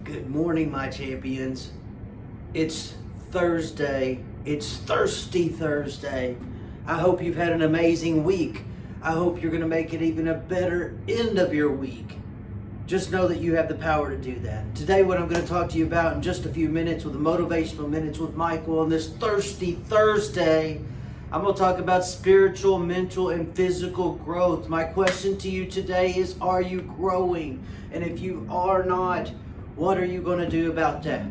Good morning, my champions. It's Thursday. It's Thirsty Thursday. I hope you've had an amazing week. I hope you're going to make it even a better end of your week. Just know that you have the power to do that. Today, what I'm going to talk to you about in just a few minutes with the Motivational Minutes with Michael on this Thirsty Thursday, I'm going to talk about spiritual, mental, and physical growth. My question to you today is, are you growing? And if you are not, what are you going to do about that?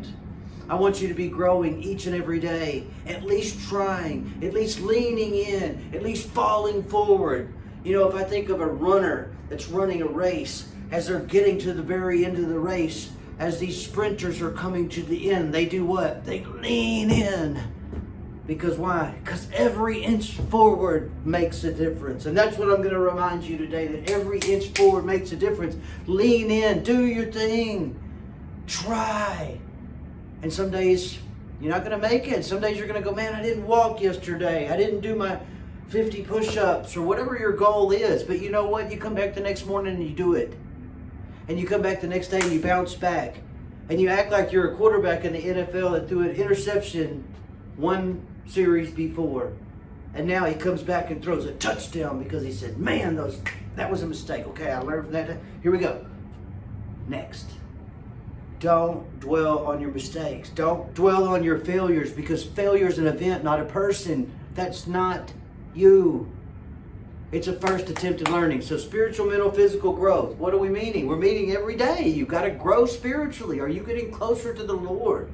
I want you to be growing each and every day, at least trying, at least leaning in, at least falling forward. You know, if I think of a runner that's running a race, as they're getting to the very end of the race, as these sprinters are coming to the end, they do what? They lean in. Because why? Because every inch forward makes a difference. And that's what I'm going to remind you today, that every inch forward makes a difference. Lean in, do your thing, try. And some days you're not going to make it. Some days you're going to go, man, I didn't walk yesterday. I didn't do my 50 push-ups or whatever your goal is. But you know what? You come back the next morning and you do it. And you come back the next day and you bounce back. And you act like you're a quarterback in the NFL that threw an interception one series before. And now he comes back and throws a touchdown because he said, man, that was a mistake. Okay, I learned from that. Here we go. Next. Don't dwell on your mistakes. Don't dwell on your failures, because failure is an event, not a person. That's not you. It's a first attempt at learning. So spiritual, mental, physical growth. What are we meaning? We're meeting every day. You've got to grow spiritually. Are you getting closer to the Lord?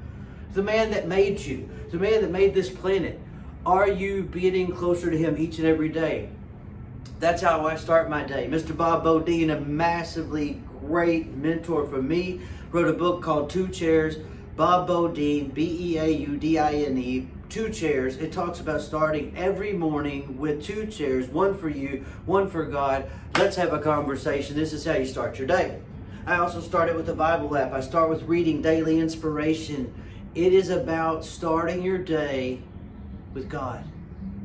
The man that made you. The man that made this planet. Are you getting closer to Him each and every day? That's how I start my day. Mr. Bob Beaudine, a massively great mentor for me, wrote a book called Two Chairs. Bob Beaudine, Beaudine, Two Chairs. It talks about starting every morning with two chairs, one for you, one for God. Let's have a conversation. This is how you start your day. I also started with the Bible app. I start with reading daily inspiration. It is about starting your day with God.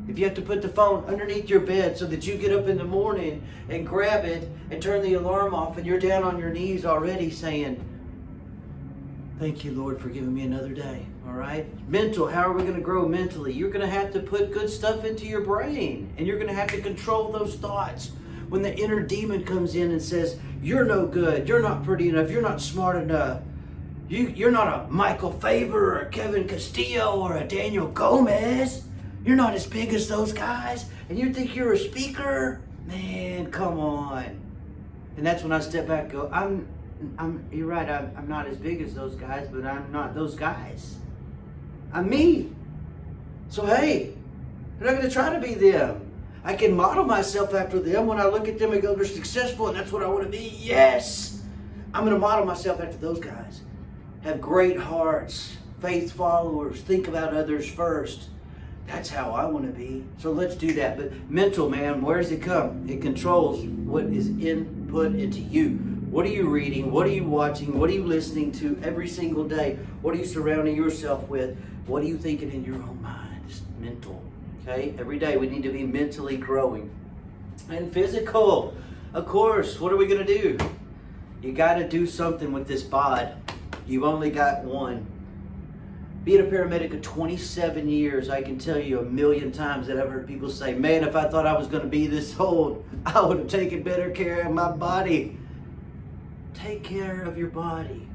If you have to put the phone underneath your bed so that you get up in the morning and grab it and turn the alarm off, and you're down on your knees already saying, thank you, Lord, for giving me another day. All right? Mental. How are we going to grow mentally? You're going to have to put good stuff into your brain, and you're going to have to control those thoughts. When the inner demon comes in and says, you're no good, you're not pretty enough, you're not smart enough, you're not a Michael Faber or a Kevin Castillo or a Daniel Gomez, you're not as big as those guys, and you think you're a speaker? Man, come on. And that's when I step back and go, you're right, I'm not as big as those guys, but I'm not those guys. I'm me. So hey, I'm not going to try to be them. I can model myself after them. When I look at them and go, they're successful and that's what I want to be. Yes, I'm going to model myself after those guys. Have great hearts, faith followers, think about others first. That's how I want to be. So let's do that. But mental, man, where does it come? It controls what is input into you. What are you reading? What are you watching? What are you listening to every single day? What are you surrounding yourself with? What are you thinking in your own mind? It's mental. Okay? Every day we need to be mentally growing. And physical. Of course, what are we going to do? You got to do something with this bod. You've only got one. Being a paramedic of 27 years, I can tell you a million times that I've heard people say, man, if I thought I was going to be this old, I would have taken better care of my body. Take care of your body.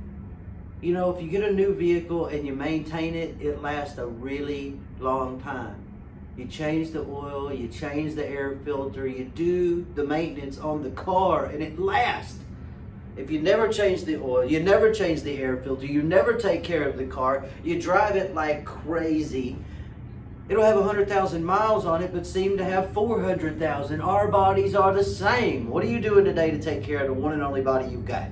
You know, if you get a new vehicle and you maintain it, it lasts a really long time. You change the oil, you change the air filter, you do the maintenance on the car, and it lasts. If you never change the oil, you never change the air filter, you never take care of the car, you drive it like crazy, it'll have 100,000 miles on it, but seem to have 400,000. Our bodies are the same. What are you doing today to take care of the one and only body you've got?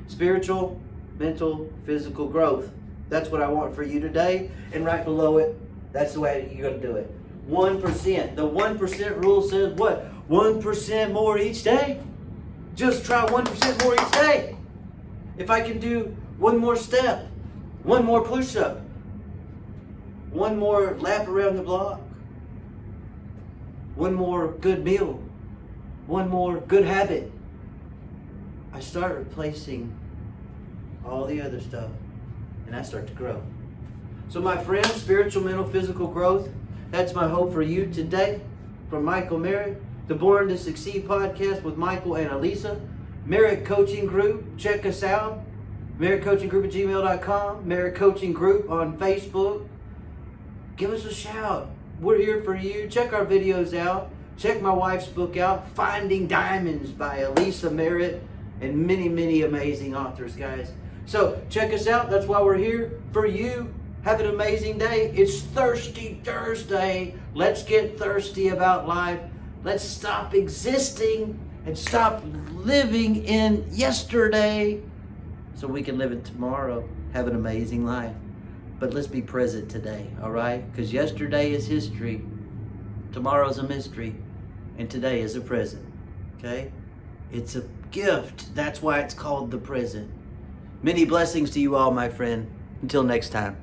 Spiritual, mental, physical growth. That's what I want for you today. And right below it, that's the way you're going to do it. 1%. The 1% rule says what? 1% more each day. Just try 1% more each day. If I can do one more step, one more push-up, one more lap around the block, one more good meal, one more good habit, I start replacing all the other stuff, and I start to grow. So my friends, spiritual, mental, physical growth, that's my hope for you today. From Michael Merritt, the Born to Succeed podcast with Michael and Elisa. Merritt Coaching Group, check us out. MerrittCoachingGroup@gmail.com. Merritt Coaching Group on Facebook. Give us a shout. We're here for you. Check our videos out. Check my wife's book out, Finding Diamonds by Elisa Merritt, and many, many amazing authors, guys. So check us out. That's why we're here for you. Have an amazing day. It's Thirsty Thursday. Let's get thirsty about life. Let's stop existing and stop living in yesterday so we can live it tomorrow. Have an amazing life. But let's be present today, all right? Because yesterday is history. Tomorrow's a mystery. And today is a present, okay? It's a gift. That's why it's called the present. Many blessings to you all, my friend. Until next time.